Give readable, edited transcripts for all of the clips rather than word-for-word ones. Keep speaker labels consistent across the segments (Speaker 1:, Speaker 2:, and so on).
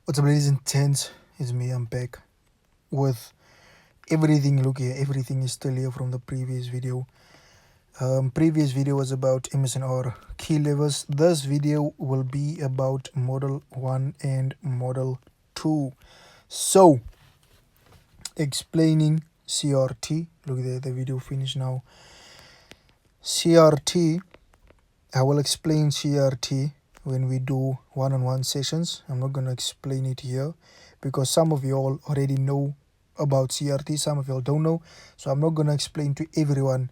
Speaker 1: What's up, ladies and gents? It's me. I'm back with everything. Look here, everything is still here from the previous video. Previous video was about msnr key levers. This video will be about model 1 and model 2. So, explaining CRT. Look there, the video finished now. CRT, I will explain CRT when we do one-on-one sessions. I'm not going to explain it here because some of you all already know about CRT, some of you all don't know. So I'm not going to explain to everyone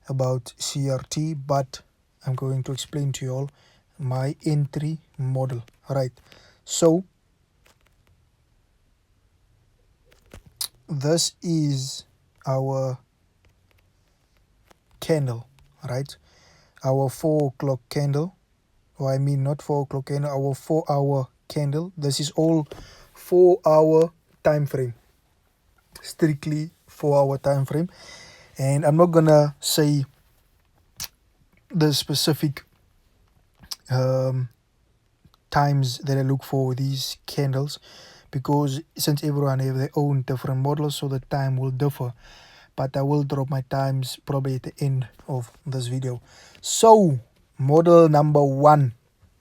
Speaker 1: about CRT, but I'm going to explain to you all my entry model. All right. So this is our candle, right? Our 4 o'clock candle. I mean not 4 o'clock candle, our 4-hour candle. This is all 4-hour time frame, strictly 4-hour time frame. And I'm not gonna say the specific times that I look for these candles, because since everyone have their own different models, so the time will differ. But I will drop my times probably at the end of this video. So model number 1,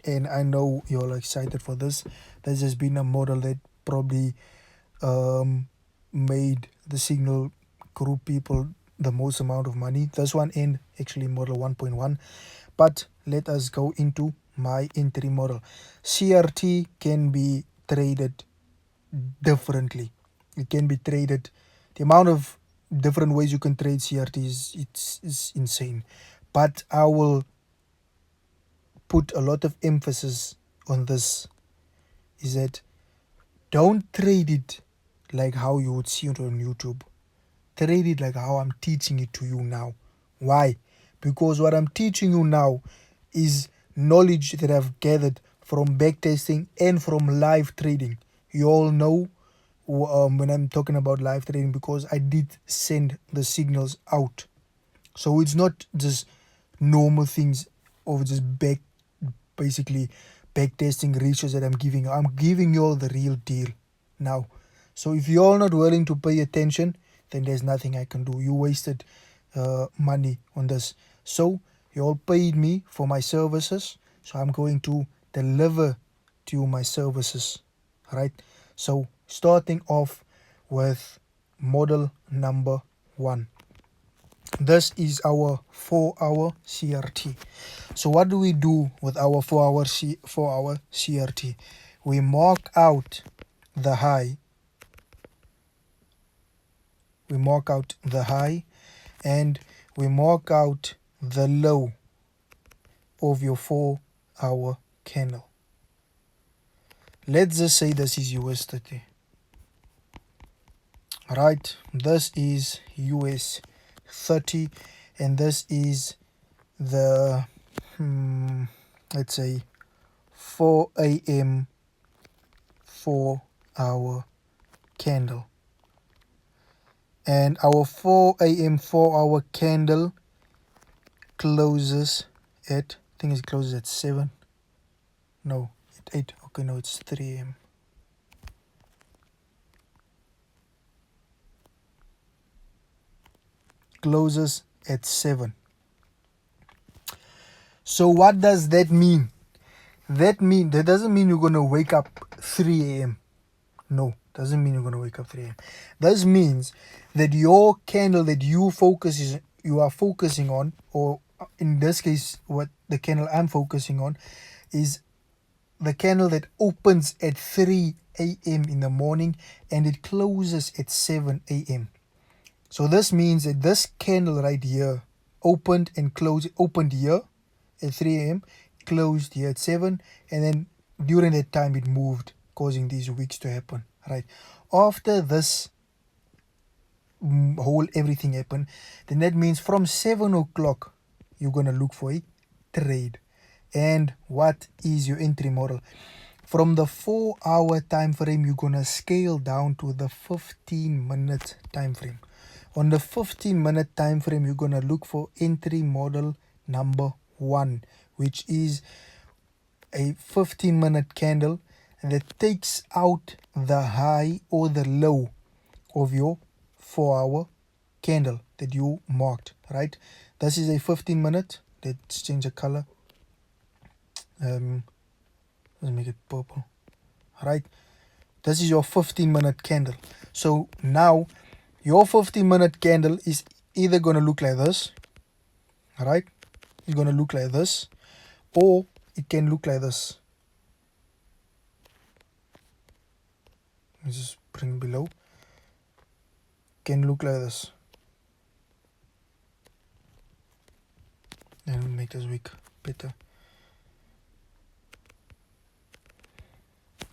Speaker 1: and I know you're all excited for this. This has been a model that probably made the signal group people the most amount of money. This one and actually model 1.1. But let us go into my entry model. CRT can be traded differently. It can be traded, the amount of different ways you can trade CRT is insane. But I will put a lot of emphasis on this, is that don't trade it like how you would see it on YouTube. Trade it like how I'm teaching it to you now. Why? Because what I'm teaching you now is knowledge that I've gathered from backtesting and from live trading. You all know when I'm talking about live trading, because I did send the signals out. So it's not just normal things of just basically backtesting ratios that I'm giving you. I'm giving you all the real deal now. So if you're not willing to pay attention, then there's nothing I can do. You wasted money on this. So you all paid me for my services, so I'm going to deliver to you my services, right? So starting off with model number 1. This is our 4-hour CRT. So what do we do with our 4-hour CRT? We mark out the high. We mark out the high and we mark out the low of your 4-hour candle. Let's just say this is US 30. Right, this is US 30 and this is the let's say 4 a.m. 4-hour candle, and our 4 a.m. 4-hour candle closes at, I think it closes at 7, no, at 8, okay, no, it's 3 a.m. closes at 7. So what does that mean? That doesn't mean you're gonna wake up 3 a.m. No, doesn't mean you're gonna wake up 3 a.m. This means that your candle that you are focusing on, or in this case, what the candle I'm focusing on is the candle that opens at 3 a.m. in the morning and it closes at 7 a.m. So this means that this candle right here opened and closed, opened here at 3 a.m., closed here at 7, and then during that time it moved, causing these wicks to happen, right? After this whole everything happened, then that means from 7 o'clock you're going to look for a trade. And what is your entry model? From the 4-hour time frame, you're going to scale down to the 15-minute time frame. On the 15-minute time frame, you're going to look for entry model number 1, which is a 15-minute candle that takes out the high or the low of your 4-hour candle that you marked, right? This is a 15-minute. Let's change the color. Let's make it purple, right? This is your 15-minute candle. So now your 15-minute candle is either going to look like this, right? It's going to look like this, or it can look like this. Let's just bring below. Can look like this. And make this wick better.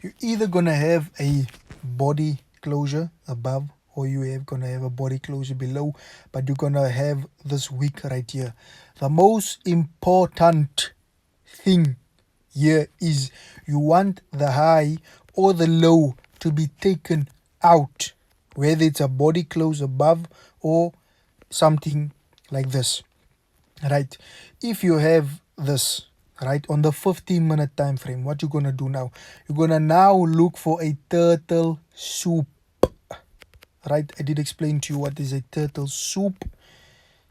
Speaker 1: You're either gonna have a body closure above, or you have gonna have a body closure below, but you're gonna have this wick right here. The most important thing here is you want the high or the low to be taken out, whether it's a body close above or something like this, right? If you have this, right, on the 15-minute time frame, what you're gonna do now, you're gonna now look for a turtle soup, right? I did explain to you what is a turtle soup,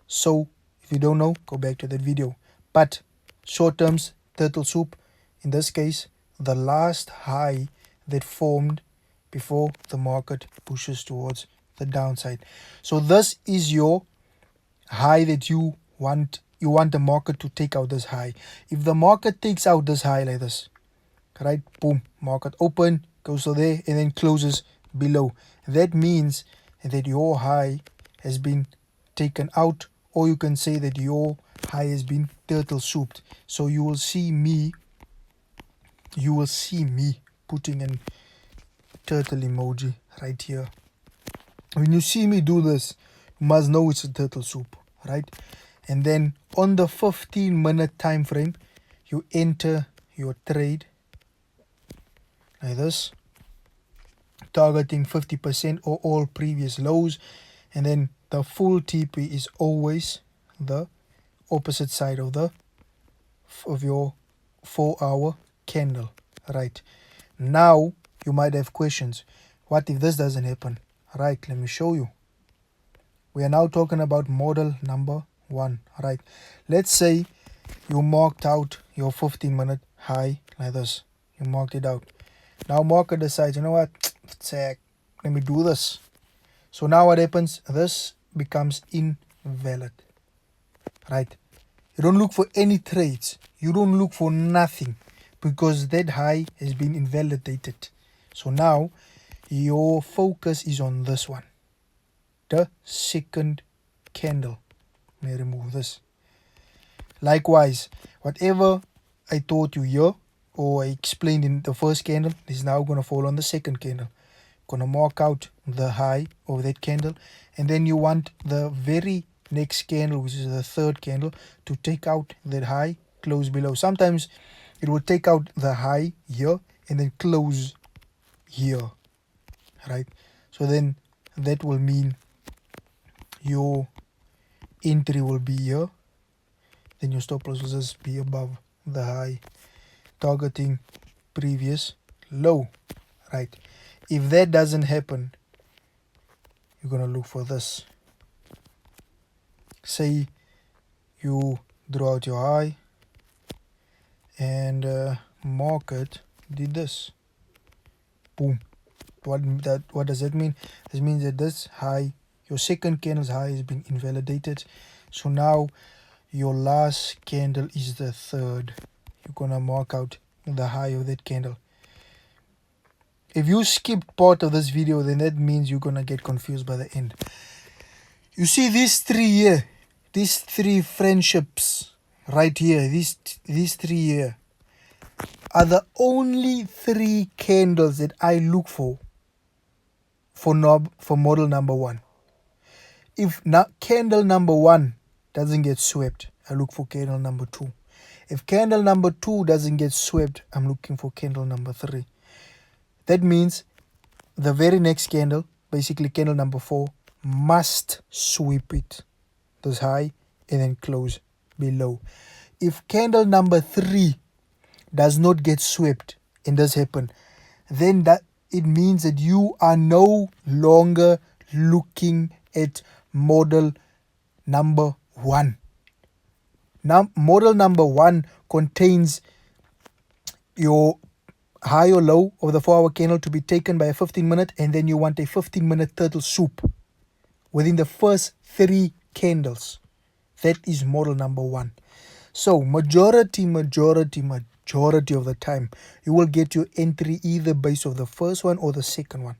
Speaker 1: so if you don't know, go back to that video. But short terms, turtle soup, in this case, the last high that formed before the market pushes towards the downside. So this is your high that you want the market to take out this high. If the market takes out this high like this, right, boom, market open, goes to there and then closes below, that means that your high has been taken out, or you can say that your high has been turtle souped. So you will see me putting an turtle emoji right here. When you see me do this, you must know it's a turtle soup, right? And then on the 15-minute time frame, you enter your trade like this, targeting 50% or all previous lows, and then the full TP is always the opposite side of your 4-hour candle, right? Now you might have questions. What if this doesn't happen? Right, let me show you. We are now talking about model number 1, right? Let's say you marked out your 15-minute high like this. You marked it out. Now market decides, you know what, let me do this. So now what happens? This becomes invalid, right? You don't look for any trades. You don't look for nothing, because that high has been invalidated. So now your focus is on this one, the second candle. Let me remove this. Likewise, whatever I taught you here, or I explained in the first candle, is now going to fall on the second candle. Going to mark out the high of that candle, and then you want the very next candle, which is the third candle, to take out that high, close below. Sometimes it will take out the high here and then close here, right? So then that will mean your entry will be here, then your stop loss will just be above the high, targeting previous low, right? If that doesn't happen, you're gonna look for this. Say you draw out your high and market did this, boom. What does that mean? This means that this high, your second candle's high, has been invalidated. So now your last candle is the third. You're gonna mark out the high of that candle. If you skipped part of this video, then that means you're gonna get confused by the end. You see these three here, these three friendships right here, these three here are the only 3 candles that I look for model number 1. If candle number 1 doesn't get swept, I look for candle number 2. If candle number 2 doesn't get swept, I'm looking for candle number 3. That means the very next candle, basically candle number 4, must sweep it, this high, and then close below. If candle number 3 does not get swept and does happen, then that it means that you are no longer looking at model number 1. Now, model number 1 contains your high or low of the 4-hour candle to be taken by a 15-minute, and then you want a 15-minute turtle soup within the first 3 candles. That is model number 1. So majority of the time, you will get your entry either based of the first one or the second one.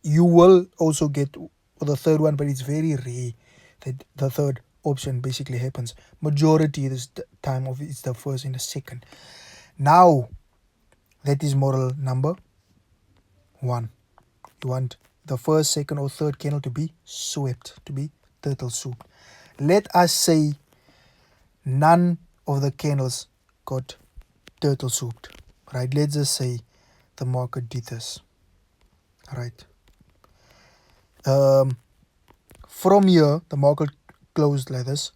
Speaker 1: You will also get the third one, but it's very rare that the third option basically happens. Majority of this time of it's the first and the second. Now, that is model number 1. You want the first, second, or third candle to be swept, to be turtle soup. Let us say none of the candles got turtle souped, right? Let's just say the market did this, right? From here, the market closed like this,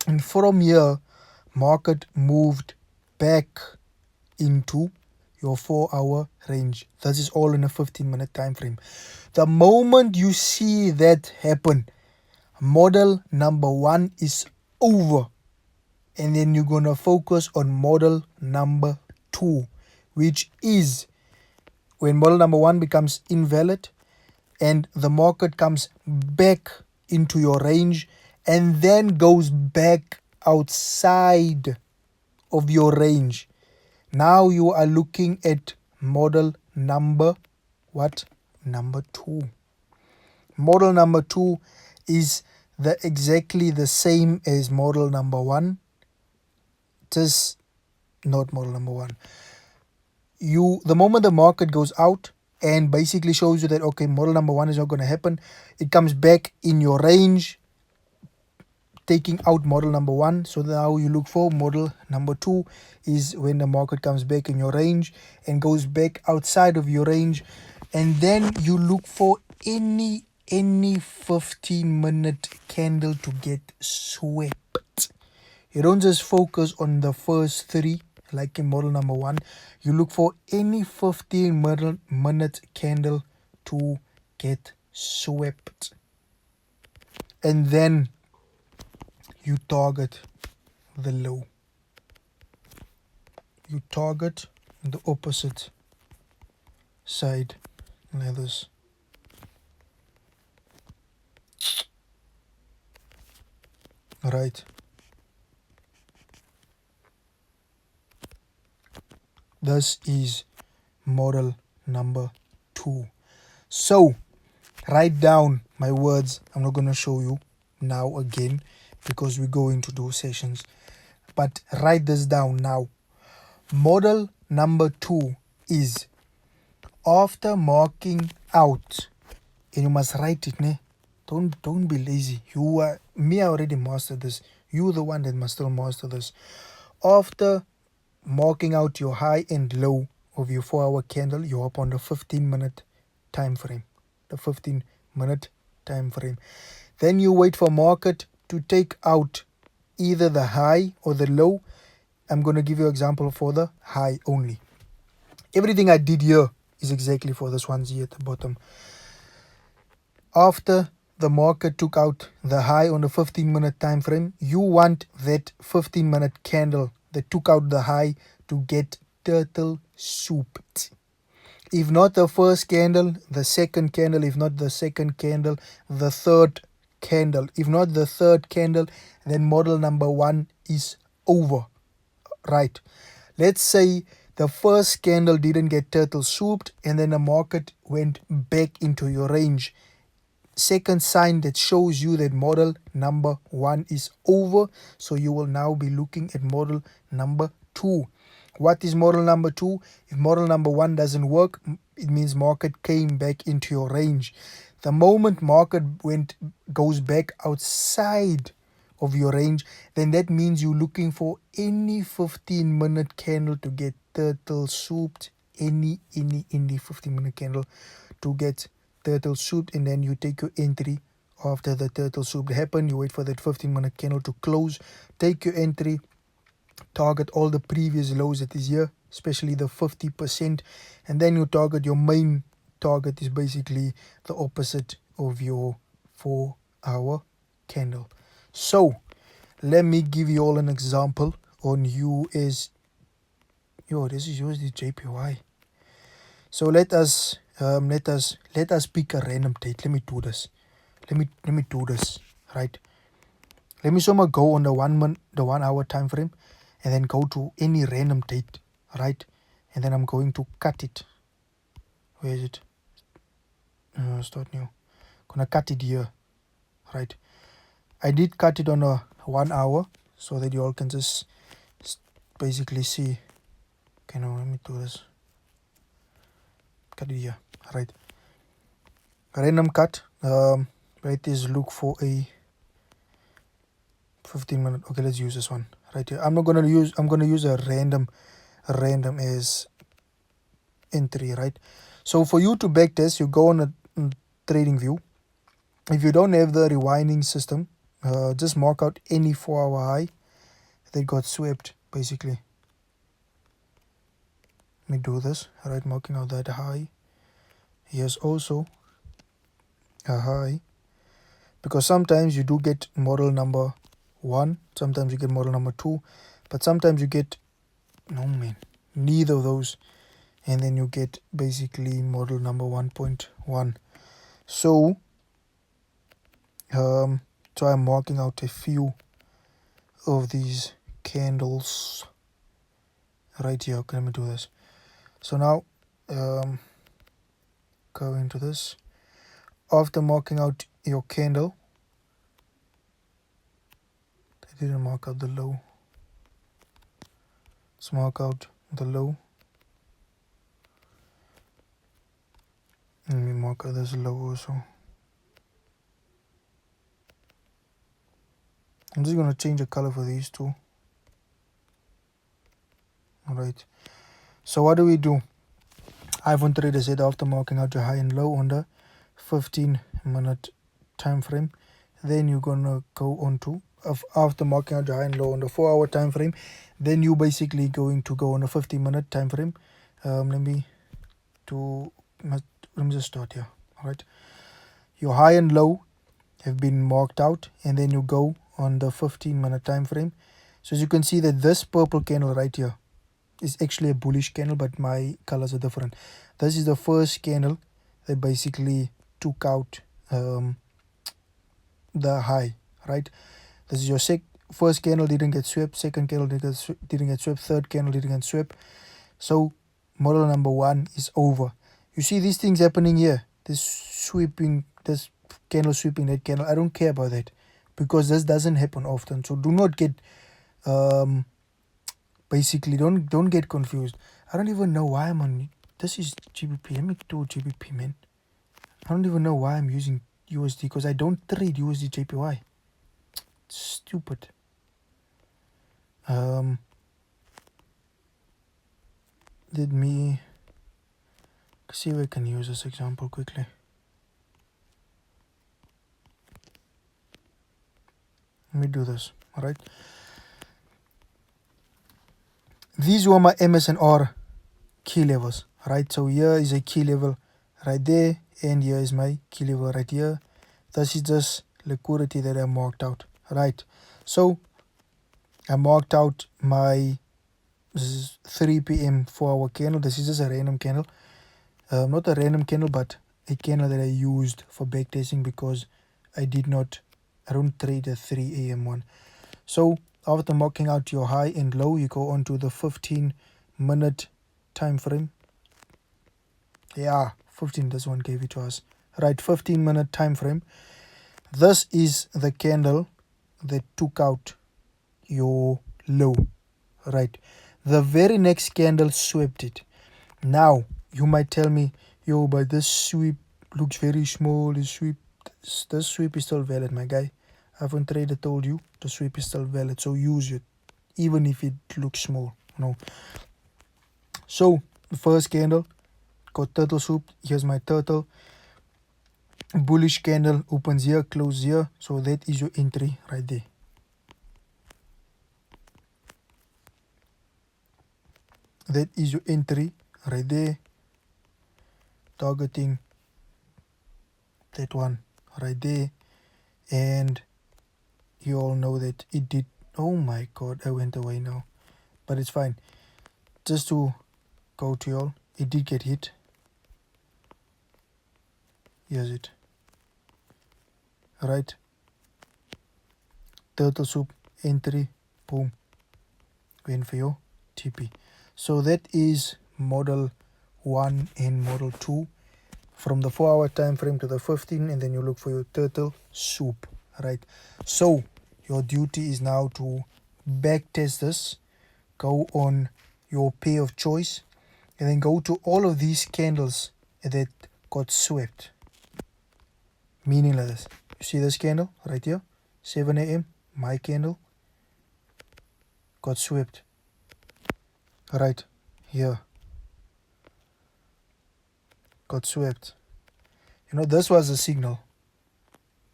Speaker 1: and from here, market moved back into your 4-hour range. This is all in a 15-minute time frame. The moment you see that happen, model number 1 is over, and then you're gonna focus on model number 2, which is when model number 1 becomes invalid and the market comes back into your range and then goes back outside of your range. Now you are looking at model number what? Number 2. Model number 2 is exactly the same as model number 1. Just not model number 1. The moment the market goes out and basically shows you that okay, model number 1 is not going to happen, it comes back in your range, taking out model number 1. So now you look for model number 2 is when the market comes back in your range and goes back outside of your range, and then you look for any 15-minute candle to get swept. You don't just focus on the first 3 like in model number 1. You look for any 15-minute candle to get swept, and then you target the low. You target the opposite side like this. Right. This is model number 2. So write down my words. I'm not going to show you now again because we're going to do sessions, but write this down now. Model number 2 is after marking out, and you must write it, ne? Don't be lazy. I already mastered this. You're the one that must still master this. After marking out your high and low of your 4-hour candle, you're up on the 15-minute time frame. The 15-minute time frame. Then you wait for market to take out either the high or the low. I'm going to give you an example for the high only. Everything I did here is exactly for this one's here at the bottom. After the market took out the high on the 15-minute time frame, you want that 15-minute candle that took out the high to get turtle souped. If not the first candle, the second candle. If not the second candle, the third candle. If not the third candle, then model number 1 is over. Right. Let's say the first candle didn't get turtle souped and then the market went back into your range. Second sign that shows you that model number 1 is over. So you will now be looking at model number 2. What is model number 2? If model number 1 doesn't work, it means market came back into your range. The moment market goes back outside of your range, then that means you're looking for any 15-minute candle to get turtle souped. Any 15-minute candle to get turtle souped, and then you take your entry after the turtle soup happened. You wait for that 15-minute candle to close, take your entry, target all the previous lows that is here, especially the 50%, and then your target, your main target, is basically the opposite of your 4-hour candle. So let me give you all an example on this is USD JPY. So let us pick a random date. Let me do this. Let me do this, right? Let me somehow go on the 1 hour time frame, and then go to any random date, right? And then I'm going to cut it. Where is it? Start new. Gonna cut it here, right? I did cut it on a 1 hour so that you all can just basically see. Okay, now let me do this. Cut it here, right? Random cut. Right, is look for a 15-minute. Okay, let's use this one right here. I'm gonna use a random as entry, right? So for you to backtest, you go on a trading view. If you don't have the rewinding system, just mark out any 4-hour high that got swept, basically. Let me do this, right? Marking out that high. Here's also a high, because sometimes you do get model number 1, sometimes you get model number 2, but sometimes you get neither of those, and then you get basically model number 1.1. So I'm marking out a few of these candles right here. Okay, let me do this. So now go into this. After marking out your candle, I didn't mark out the low. Let's mark out the low. Let me mark out this low also. I'm just gonna change the color for these two. Alright. So what do? iPhone trader said after marking out your high and low on the 15-minute time frame, then you're gonna go on to after marking out your high and low on the 4-hour time frame, then you basically going to go on a 50-minute time frame. Let me just start here. Alright. Your high and low have been marked out, and then you go on the 15-minute time frame. So as you can see that this purple candle right here is actually a bullish candle, but my colors are different. This is the first candle that basically took out the high, right? This is your first candle didn't get swept, second candle didn't get swept, third candle didn't get swept. So model number 1 is over. You see these things happening here, this candle sweeping that candle. I don't care about that, because this doesn't happen often. So do not get basically don't get confused. I don't even know why I'm on this is GBP. Let me do GBP, man. I don't even know why I'm using USD, because I don't trade USD JPY. It's stupid. Let me see if I can use this example quickly. Let me do this. All right. These were my msnr key levels, right? So here is a key level right there, and here is my key level right here. This is just liquidity that I marked out, right? So I marked out my 3 p.m. 4-hour candle. This is just a random candle, not a random candle, but a candle that I used for backtesting, because I don't trade the 3 a.m. one. So after marking out your high and low, you go on to the 15-minute time frame. Yeah, 15, this one gave it to us, right? 15-minute time frame. This is the candle that took out your low, right? The very next candle swept it. Now you might tell me, yo, but this sweep looks very small. This sweep is still valid, my guy. iPhone trader told you the sweep is still valid, so use it even if it looks small. So the first candle got turtle soup. Here's my turtle. Bullish candle opens here, closes here, so that is your entry right there. That is your entry right there, targeting that one right there. And you all know that it did. Oh my god, I went away now, but it's fine. Just to go to y'all, it did get hit. Here's it. Right, turtle soup entry, boom, win for your TP. So that is model 1 and model 2 from the 4-hour time frame to the 15, and then you look for your turtle soup, right? So your duty is now to back test this, go on your pair of choice, and then go to all of these candles that got swept, meaning like this. You see this candle right here, 7 a.m, my candle got swept right here, got swept. You know, this was a signal.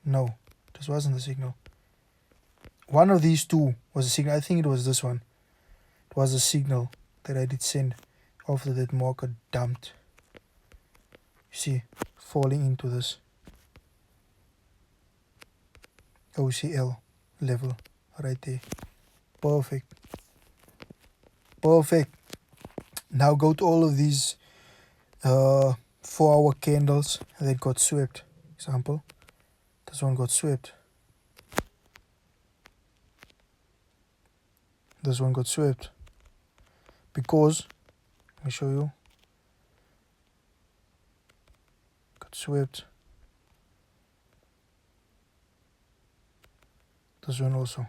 Speaker 1: No, this wasn't the signal. One of these two was a signal. I think it was this one. It was a signal that I did send after that market dumped. You see, falling into this OCL level right there. Perfect. Perfect. Now go to all of these 4-hour candles that got swept. Example, this one got swept. This one got swept because, let me show you, got swept. This one also.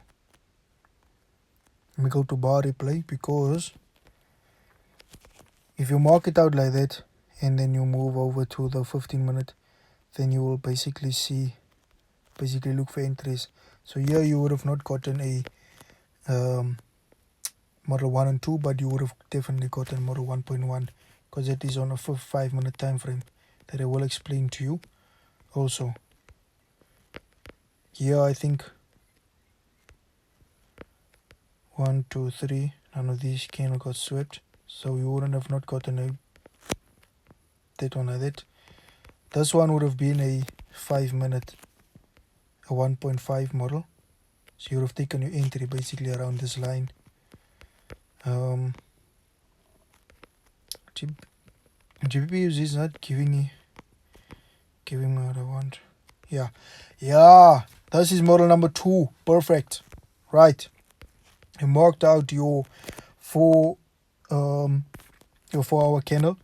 Speaker 1: Let me go to bar replay, because if you mark it out like that and then you move over to the 15-minute, then you will basically look for entries. So here you would have not gotten a model 1 and 2, but you would have definitely gotten model 1.1, because it is on a 5-minute time frame that I will explain to you also. Here I think 1, 2, 3, none of these candles got swept, so you wouldn't have not gotten that one like that. This one would have been a 5-minute, a 1.5 model, so you would have taken your entry basically around this line. GPPUs is not giving me what I want. Yeah, this is model number 2. Perfect. Right, you marked out your 4-hour candle,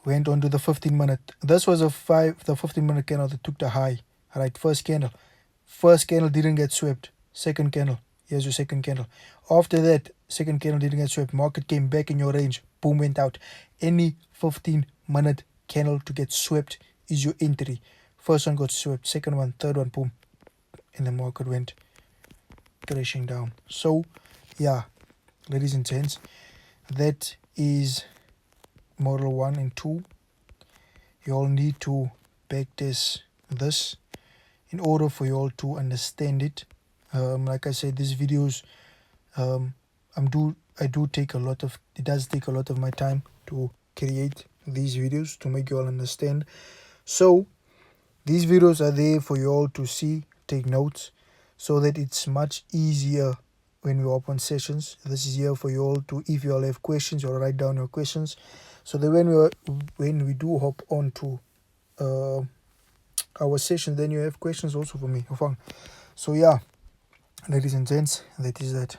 Speaker 1: went on to the 15-minute. This was the 15-minute candle that took the high. Right, first candle didn't get swept. Second candle, here's your second candle. After that, second candle didn't get swept, market came back in your range, boom, went out. Any 15-minute candle to get swept is your entry. First one got swept, second one, third one, boom, and the market went crashing down. So yeah, ladies and gents, that is model 1 and 2. You all need to backtest this in order for you all to understand it. Like I said, these videos, it does take a lot of my time to create these videos to make you all understand. So these videos are there for you all to see, take notes, so that it's much easier when we open sessions. This is here for you all to, if you all have questions, you'll write down your questions, so that when we do hop on to our session, then you have questions also for me. So yeah, ladies and gents, that is that.